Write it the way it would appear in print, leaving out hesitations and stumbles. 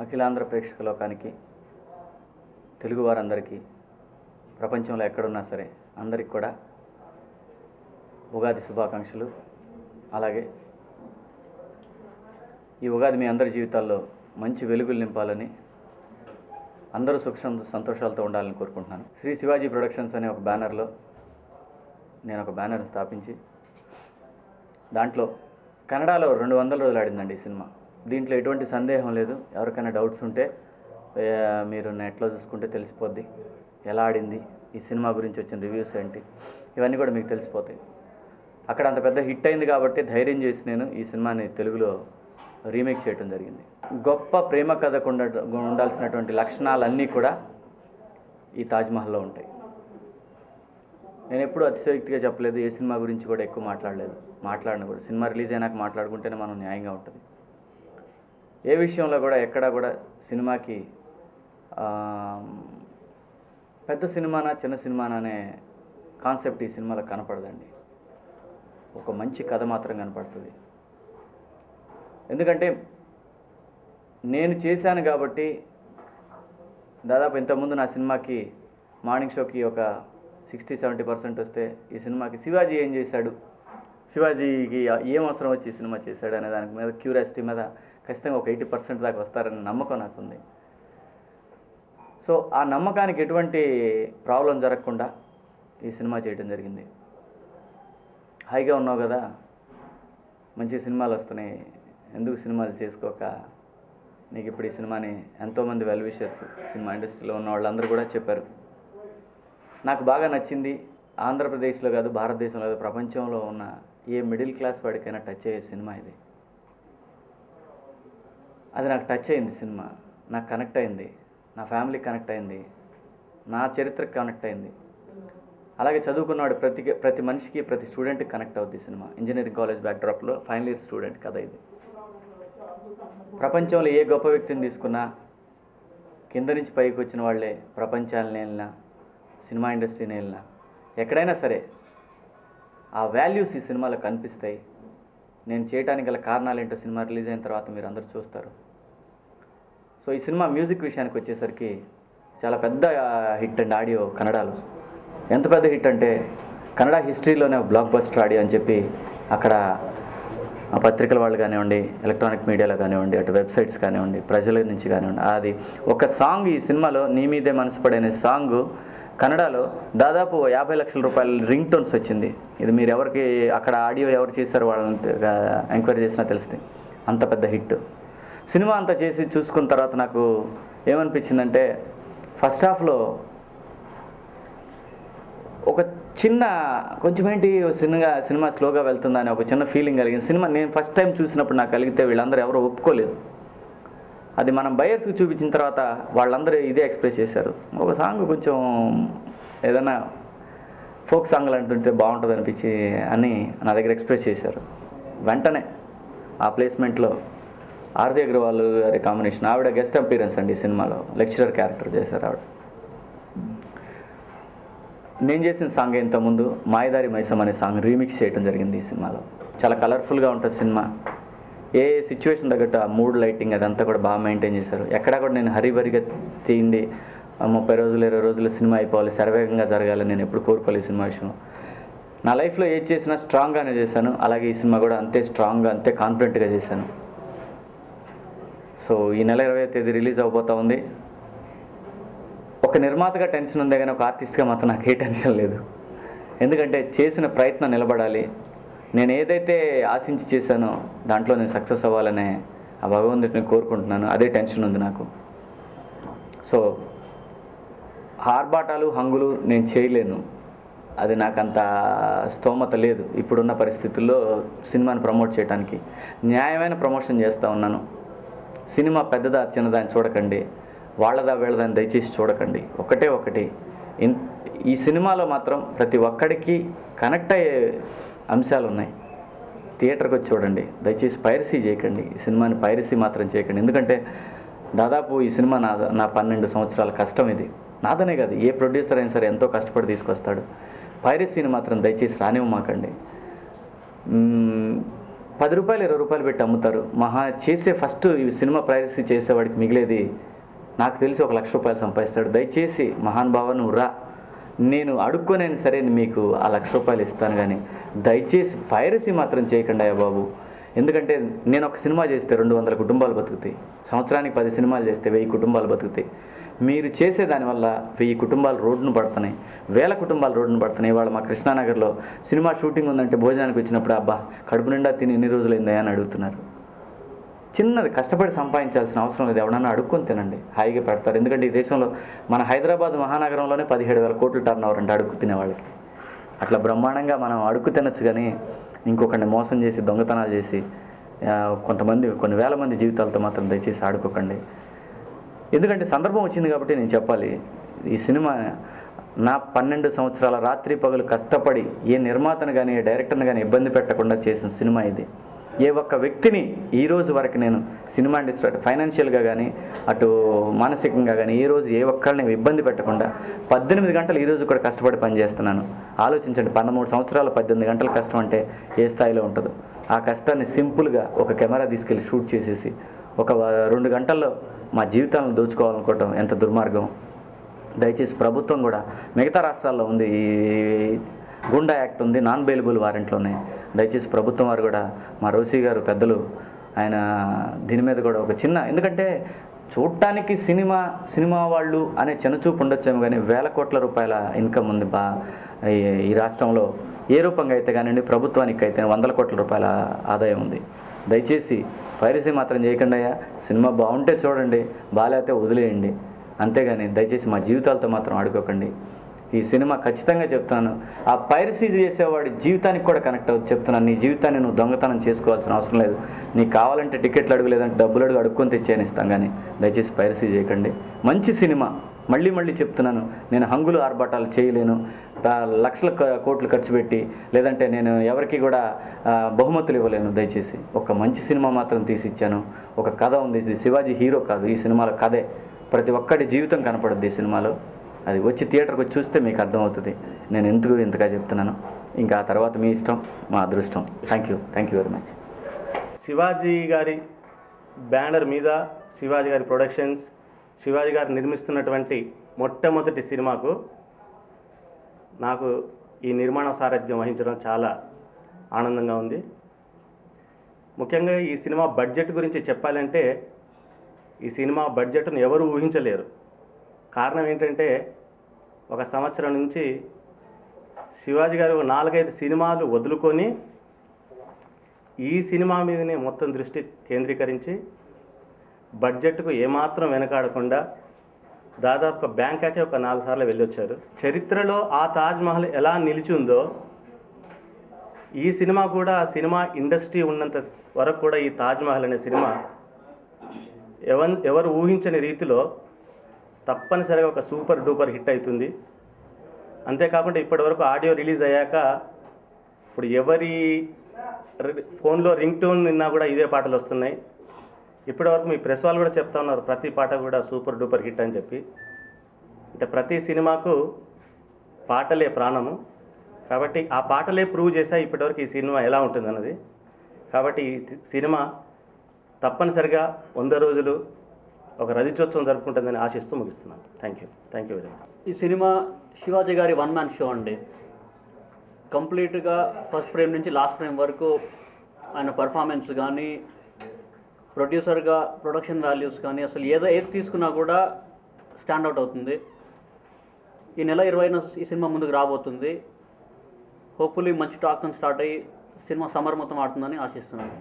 అఖిలాంధ్ర ప్రేక్షక లోకానికి, తెలుగు వారందరికీ, ప్రపంచంలో ఎక్కడున్నా సరే అందరికి కూడా ఉగాది శుభాకాంక్షలు. అలాగే ఈ ఉగాది మీ అందరి జీవితాల్లో మంచి వెలుగులు నింపాలని, అందరూ సుఖ సంతోషాలతో ఉండాలని కోరుకుంటున్నాను. శ్రీ శివాజీ ప్రొడక్షన్స్ అనే ఒక బ్యానర్లో నేను ఒక బ్యానర్ని స్థాపించి, దాంట్లో కన్నడలో 200 రోజులు ఆడిందండి ఈ సినిమా. దీంట్లో ఎటువంటి సందేహం లేదు. ఎవరికైనా డౌట్స్ ఉంటే మీరు నెట్లో చూసుకుంటే తెలిసిపోద్ది ఎలా ఆడింది, ఈ సినిమా గురించి వచ్చిన రివ్యూస్ ఏంటి, ఇవన్నీ కూడా మీకు తెలిసిపోతాయి. అక్కడ అంత పెద్ద హిట్ అయింది కాబట్టి ధైర్యం చేసి నేను ఈ సినిమాని తెలుగులో రీమేక్ చేయడం జరిగింది. గొప్ప ప్రేమ కథకు ఉండాల్సినటువంటి లక్షణాలన్నీ కూడా ఈ తాజ్మహల్లో ఉంటాయి. నేను ఎప్పుడూ అతిశయోక్తిగా చెప్పలేదు, ఏ సినిమా గురించి కూడా ఎక్కువ మాట్లాడిన కూడా సినిమా రిలీజ్ అయినాక మాట్లాడుకుంటేనే మనం న్యాయంగా ఉంటుంది. ఏ విషయంలో కూడా ఎక్కడా కూడా సినిమాకి పెద్ద సినిమానా చిన్న సినిమానా అనే కాన్సెప్ట్ ఈ సినిమాలో కనపడదండి. ఒక మంచి కథ మాత్రం కనపడుతుంది. ఎందుకంటే నేను చేశాను కాబట్టి దాదాపు ఇంతకుముందు నా సినిమాకి మార్నింగ్ షోకి ఒక 60-70% వస్తే, ఈ సినిమాకి శివాజీ ఏం చేశాడు, శివాజీకి ఏం అవసరం వచ్చి ఈ సినిమా చేశాడు అనే దాని మీద క్యూరియాసిటీ మీద ఖచ్చితంగా ఒక 80% దాకా వస్తారనే నమ్మకం నాకుంది. సో ఆ నమ్మకానికి ఎటువంటి ప్రాబ్లం జరగకుండా ఈ సినిమా చేయడం జరిగింది. హాయిగా ఉన్నావు కదా, మంచి సినిమాలు వస్తున్నాయి, ఎందుకు సినిమాలు చేసుకోక, నీకు ఇప్పుడు ఈ సినిమాని ఎంతోమంది వెల్ విషర్స్ సినిమా ఇండస్ట్రీలో ఉన్న వాళ్ళందరూ కూడా చెప్పారు. నాకు బాగా నచ్చింది. ఆంధ్రప్రదేశ్లో కాదు, భారతదేశంలో కాదు, ప్రపంచంలో ఉన్న ఏ మిడిల్ క్లాస్ వాడికైనా టచ్ అయ్యే సినిమా ఇది. అది నాకు టచ్ అయింది. సినిమా నాకు కనెక్ట్ అయింది, నా ఫ్యామిలీకి కనెక్ట్ అయింది, నా చరిత్రకు కనెక్ట్ అయింది. అలాగే చదువుకున్నవాడు ప్రతి మనిషికి, ప్రతి స్టూడెంట్కి కనెక్ట్ అవుద్ది సినిమా. ఇంజనీరింగ్ కాలేజ్ బ్యాక్డ్రాప్లో ఫైనల్ ఇయర్ స్టూడెంట్ కథ ఇది. ప్రపంచంలో ఏ గొప్ప వ్యక్తిని తీసుకున్నా, కింద నుంచి పైకి వచ్చిన వాళ్ళే ప్రపంచాలని వెళ్ళినా, సినిమా ఇండస్ట్రీని వెళ్ళినా, ఎక్కడైనా సరే ఆ వాల్యూస్ ఈ సినిమాలో కనిపిస్తాయి. నేను చేయడానికి గల కారణాలు ఏంటో సినిమా రిలీజ్ అయిన తర్వాత మీరు అందరూ చూస్తారు. సో ఈ సినిమా మ్యూజిక్ విషయానికి వచ్చేసరికి చాలా పెద్ద హిట్ అండి. ఆడియో కన్నడలో ఎంత పెద్ద హిట్ అంటే, కన్నడ హిస్టరీలోనే బ్లాక్ బస్టర్ ఆడియో అని చెప్పి అక్కడ పత్రికల వాళ్ళు కానివ్వండి, ఎలక్ట్రానిక్ మీడియాలో కానివ్వండి, అటు వెబ్సైట్స్ కానివ్వండి, ప్రజల నుంచి కానివ్వండి, అది ఒక సాంగ్ ఈ సినిమాలో నీ మీదే మనసు పడే సాంగ్ కన్నడలో దాదాపు 50 లక్షల రూపాయల రింగ్ టోన్స్ వచ్చింది. ఇది మీరు ఎవరికి అక్కడ ఆడియో ఎవరు చేశారు వాళ్ళని ఎంక్వైరీ చేసినా తెలుస్తుంది. అంత పెద్ద హిట్. సినిమా అంతా చేసి చూసుకున్న తర్వాత నాకు ఏమనిపించిందంటే, ఫస్ట్ హాఫ్లో ఒక చిన్న కొంచెం ఏంటి సినిమా స్లోగా వెళ్తుందని ఒక చిన్న ఫీలింగ్ కలిగింది. సినిమా నేను ఫస్ట్ టైం చూసినప్పుడు నాకు కలిగితే వీళ్ళందరూ ఎవరో ఒప్పుకోలేదు. అది మనం బయర్స్కి చూపించిన తర్వాత వాళ్ళందరూ ఇదే ఎక్స్ప్రెస్ చేశారు. ఒక సాంగ్ కొంచెం ఏదైనా ఫోక్ సాంగ్లు అంటుంటే బాగుంటుంది అనిపించి అని నా దగ్గర ఎక్స్ప్రెస్ చేశారు. వెంటనే ఆ ప్లేస్మెంట్లో ఆర్తి అగ్రవాల్ గారి కాంబినేషన్, ఆవిడ గెస్ట్ అపీరెన్స్ అండి ఈ సినిమాలో, లెక్చరర్ క్యారెక్టర్ చేశారు ఆవిడ. నేను చేసిన సాంగ్ ఇంతకుముందు మాయదారి మైసం అనే సాంగ్ రీమిక్స్ చేయడం జరిగింది ఈ సినిమాలో. చాలా కలర్ఫుల్గా ఉంటుంది సినిమా. ఏ సిచ్యువేషన్ తగ్గట్టు ఆ మూడ్ లైటింగ్ అదంతా కూడా బాగా మెయింటైన్ చేశారు. ఎక్కడా కూడా నేను హరిబరిగా తీయండి 30 రోజులు 20 రోజుల్లో సినిమా అయిపోవాలి, శరవేగంగా జరగాలని నేను ఎప్పుడు కోరుకోలేదు ఈ సినిమా విషయంలో. నా లైఫ్లో ఏది చేసినా స్ట్రాంగ్గానే చేశాను. అలాగే ఈ సినిమా కూడా అంతే స్ట్రాంగ్గా, అంతే కాన్ఫిడెంట్గా చేశాను. సో ఈ నెల 20వ తేదీ రిలీజ్ అవబోతూ ఉంది. ఒక నిర్మాతగా టెన్షన్ ఉందే కానీ ఒక ఆర్టిస్ట్గా మాత్రం నాకు ఏ టెన్షన్ లేదు. ఎందుకంటే చేసిన ప్రయత్నం నిలబడాలి. నేను ఏదైతే ఆశించి చేశానో దాంట్లో నేను సక్సెస్ అవ్వాలనే ఆ భగవంతుడిని కోరుకుంటున్నాను. అదే టెన్షన్ ఉంది నాకు. సో ఆర్భాటాలు హంగులు నేను చేయలేను, అది నాకు అంత స్తోమత లేదు ఇప్పుడున్న పరిస్థితుల్లో సినిమాని ప్రమోట్ చేయడానికి. న్యాయమైన ప్రమోషన్ చేస్తూ ఉన్నాను. సినిమా పెద్దదా చిన్నదా అని చూడకండి, వాళ్ళదా వీళ్ళదా అని దయచేసి చూడకండి. ఒకటి ఈ సినిమాలో మాత్రం ప్రతి ఒక్కడికి కనెక్ట్ అయ్యే అంశాలు ఉన్నాయి. థియేటర్కి వచ్చి చూడండి. దయచేసి పైరసీ చేయకండి. ఈ సినిమాని పైరసీ మాత్రం చేయకండి. ఎందుకంటే దాదాపు ఈ సినిమా నా 12 సంవత్సరాల కష్టం ఇది. నాదనే కాదు, ఏ ప్రొడ్యూసర్ అయినా సరే ఎంతో కష్టపడి తీసుకొస్తాడు. పైరసీని మాత్రం దయచేసి రానివ్వమాకండి. రూపాయలు 20 రూపాయలు పెట్టి అమ్ముతారు. మహా చేసే ఫస్ట్ ఈ సినిమా ప్రైవసీ చేసేవాడికి మిగిలేది నాకు తెలిసి 1 లక్ష రూపాయలు సంపాదిస్తాడు. దయచేసి మహానుభావ నువ్వు రా, నేను అడుక్కొనైనా సరే మీకు ఆ 1 లక్ష రూపాయలు ఇస్తాను, కానీ దయచేసి పైరసీ మాత్రం చేయకండి అయ్యా బాబు. ఎందుకంటే నేను ఒక సినిమా చేస్తే 200 కుటుంబాలు బతుకుతాయి, సంవత్సరానికి 10 సినిమాలు చేస్తే 1000 కుటుంబాలు బతుకుతాయి. మీరు చేసే దానివల్ల 1000 కుటుంబాలు రోడ్డును పడుతున్నాయి, 1000 కుటుంబాలు రోడ్డును పడుతున్నాయి. ఇవాళ మా కృష్ణానగర్లో సినిమా షూటింగ్ ఉందంటే భోజనానికి వచ్చినప్పుడు అబ్బా కడుపు నిండా తిని ఎన్ని రోజులైందా అని అడుగుతున్నారు. చిన్నది కష్టపడి సంపాదించాల్సిన అవసరం లేదు, ఎవడన్నా అడుక్కొని తినండి, హాయిగా పెడతారు. ఎందుకంటే ఈ దేశంలో మన హైదరాబాద్ మహానగరంలోనే 17,000 కోట్లు టర్న్ ఓవర్ అంటే అడుక్కు తినేవాళ్ళకి. అట్లా బ్రహ్మాండంగా మనం అడుక్కు తినచ్చు, కానీ ఇంకొకరిని మోసం చేసి దొంగతనాలు చేసి కొన్ని వేల మంది జీవితాలతో మాత్రం దయచేసి ఆడుకోకండి. ఎందుకంటే సందర్భం వచ్చింది కాబట్టి నేను చెప్పాలి. ఈ సినిమా నా 12 సంవత్సరాల రాత్రి పగలు కష్టపడి ఏ నిర్మాతను కానీ ఏ డైరెక్టర్ని కానీ ఇబ్బంది పెట్టకుండా చేసిన సినిమా ఇది. ఏ ఒక్క వ్యక్తిని ఈ రోజు వరకు నేను సినిమా ఇండస్ట్రీ అటు ఫైనాన్షియల్గా కానీ అటు మానసికంగా కానీ ఈ రోజు ఏ ఒక్కరిని ఇబ్బంది పెట్టకుండా 18 గంటలు ఈరోజు కూడా కష్టపడి పనిచేస్తున్నాను. ఆలోచించండి, 13 సంవత్సరాలు 18 గంటల కష్టం అంటే ఏ స్థాయిలో ఉంటుందో. ఆ కష్టాన్ని సింపుల్గా ఒక కెమెరా తీసుకెళ్ళి షూట్ చేసేసి ఒక 2 గంటల్లో మా జీవితాలను దోచుకోవాలనుకోవటం ఎంత దుర్మార్గం. దయచేసి ప్రభుత్వం కూడా మిగతా రాష్ట్రాల్లో ఉంది, ఈ గుండా యాక్ట్ ఉంది, నాన్ బెయిలబుల్ వారెంట్లోనే. దయచేసి ప్రభుత్వం వారు కూడా మా రోసీ గారు పెద్దలు ఆయన దీని మీద కూడా ఒక చిన్న, ఎందుకంటే చూడటానికి సినిమా వాళ్ళు అనే చిన్నచూపు ఉండొచ్చేమో, కానీ 1000 కోట్ల రూపాయల ఇన్కమ్ ఉంది ఈ రాష్ట్రంలో. ఏ రూపంగా అయితే కానివ్వండి, ప్రభుత్వానికి అయితే 100 కోట్ల రూపాయల ఆదాయం ఉంది. దయచేసి పైరసీ మాత్రం చేయకుండా అయ్యా, సినిమా బాగుంటే చూడండి, బాగాలేకపోతే వదిలేయండి, అంతేగాని దయచేసి మా జీవితాలతో మాత్రం ఆడుకోకండి. ఈ సినిమా ఖచ్చితంగా చెప్తాను, ఆ పైరసీ చేసేవాడి జీవితానికి కూడా కనెక్ట్ అవుతుంది. చెప్తున్నాను, నీ జీవితాన్ని నువ్వు దొంగతనం చేసుకోవాల్సిన అవసరం లేదు. నీకు కావాలంటే టికెట్లు అడుగు, లేదంటే డబ్బులు అడుగు, అడుక్కొని తెచ్చేయని ఇస్తాం, కానీ దయచేసి పైరసీ చేయకండి. మంచి సినిమా, మళ్ళీ చెప్తున్నాను, నేను హంగులు ఆర్భాటాలు చేయలేను, లక్షల కోట్లు ఖర్చు పెట్టి, లేదంటే నేను ఎవరికి కూడా బహుమతులు ఇవ్వలేను. దయచేసి ఒక మంచి సినిమా మాత్రం తీసిచ్చాను. ఒక కథ ఉంది, ఇది శివాజీ హీరో కాదు, ఈ సినిమాలో కథే. ప్రతి ఒక్కటి జీవితం కనపడుద్ది ఈ సినిమాలో. అది వచ్చి థియేటర్కి వచ్చి చూస్తే మీకు అర్థమవుతుంది నేను ఎందుకు ఇంతగా చెప్తున్నాను. ఇంకా ఆ తర్వాత మీ ఇష్టం, మా అదృష్టం. Thank you very much. Shivaji గారి బ్యానర్ మీద శివాజీ గారి ప్రొడక్షన్స్, శివాజీ గారు నిర్మిస్తున్నటువంటి మొట్టమొదటి సినిమాకు నాకు ఈ నిర్మాణ సారథ్యం వహించడం చాలా ఆనందంగా ఉంది. ముఖ్యంగా ఈ సినిమా బడ్జెట్ గురించి చెప్పాలంటే, ఈ సినిమా బడ్జెట్ను ఎవరు ఊహించలేరు. కారణం ఏంటంటే, ఒక సంవత్సరం నుంచి శివాజీ గారు 4-5 సినిమాలు వదులుకొని ఈ సినిమా మీదనే మొత్తం దృష్టి కేంద్రీకరించి బడ్జెట్కు ఏమాత్రం వెనకాడకుండా దాదాపు బ్యాంకాకే ఒక 4 సార్లు వెళ్ళొచ్చారు. చరిత్రలో ఆ తాజ్మహల్ ఎలా నిలిచిందో ఈ సినిమా కూడా, సినిమా ఇండస్ట్రీ ఉన్నంత వరకు కూడా ఈ తాజ్మహల్ అనే సినిమా ఎవరు ఊహించని రీతిలో తప్పనిసరిగా ఒక సూపర్ డూపర్ హిట్ అవుతుంది. అంతేకాకుండా ఇప్పటివరకు ఆడియో రిలీజ్ అయ్యాక ఇప్పుడు ఎవరి ఫోన్లో రింగ్ టోన్ విన్నా కూడా ఇదే పాటలు వస్తున్నాయి. ఇప్పటివరకు మీ ప్రెస్ వాళ్ళు కూడా చెప్తా ఉన్నారు, ప్రతి పాట కూడా సూపర్ డూపర్ హిట్ అని చెప్పి. అంటే ప్రతి సినిమాకు పాటలే ప్రాణము. కాబట్టి ఆ పాటలే ప్రూవ్ చేసా ఇప్పటివరకు ఈ సినిమా ఎలా ఉంటుంది అన్నది. కాబట్టి ఈ సినిమా తప్పనిసరిగా 100 రోజులు ఒక రజతోత్సవం జరుపుకుంటుందని ఆశిస్తూ ముగిస్తున్నాను. Thank you very much. ఈ సినిమా శివాజీ గారి 1 మ్యాన్ షో అండి. కంప్లీట్గా ఫస్ట్ ఫ్రేమ్ నుంచి లాస్ట్ ఫ్రేమ్ వరకు ఆయన పర్ఫార్మెన్స్ కానీ, ప్రొడ్యూసర్గా ప్రొడక్షన్ వాల్యూస్ కానీ, అసలు ఏది తీసుకున్నా కూడా స్టాండ్అవుట్ అవుతుంది. ఈ నెల 20న ఈ సినిమా ముందుకు రాబోతుంది. హోప్ఫుల్లీ మంచి టాక్తో స్టార్ట్ అయ్యి సినిమా సమ్మర్ మొత్తం ఆడుతుందని ఆశిస్తున్నాను.